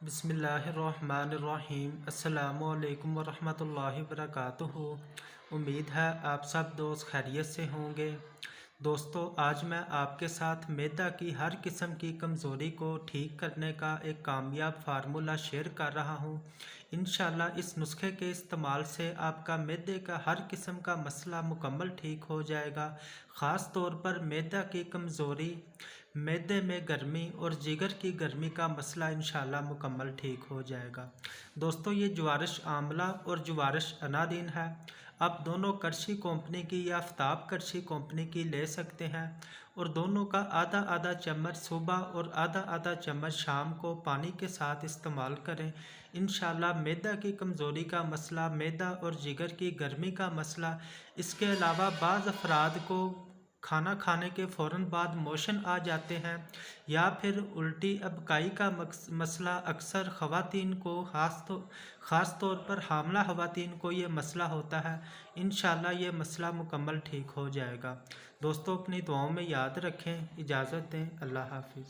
بسم اللہ الرحمن الرحیم۔ السلام علیکم ورحمۃ اللہ وبرکاتہ۔ امید ہے آپ سب دوست خیریت سے ہوں گے۔ دوستو، آج میں آپ کے ساتھ معدہ کی ہر قسم کی کمزوری کو ٹھیک کرنے کا ایک کامیاب فارمولہ شیئر کر رہا ہوں۔ انشاءاللہ اس نسخے کے استعمال سے آپ کا معدے کا ہر قسم کا مسئلہ مکمل ٹھیک ہو جائے گا۔ خاص طور پر معدہ کی کمزوری، معدے میں گرمی اور جگر کی گرمی کا مسئلہ انشاءاللہ مکمل ٹھیک ہو جائے گا۔ دوستو، یہ جوارش آملہ اور جوارش انادین ہے۔ آپ دونوں کرشی کمپنی کی یا آفتاب کرشی کمپنی کی لے سکتے ہیں اور دونوں کا آدھا آدھا چمچ صبح اور آدھا آدھا چمچ شام کو پانی کے ساتھ استعمال کریں۔ انشاءاللہ معدہ کی کمزوری کا مسئلہ، معدہ اور جگر کی گرمی کا مسئلہ، اس کے علاوہ بعض افراد کو کھانا کھانے کے فوراً بعد موشن آ جاتے ہیں یا پھر الٹی ابکائی کا مسئلہ، اکثر خواتین کو خاص طور پر حاملہ خواتین کو یہ مسئلہ ہوتا ہے۔ انشاءاللہ یہ مسئلہ مکمل ٹھیک ہو جائے گا۔ دوستو، اپنی دعاؤں میں یاد رکھیں۔ اجازت دیں۔ اللہ حافظ۔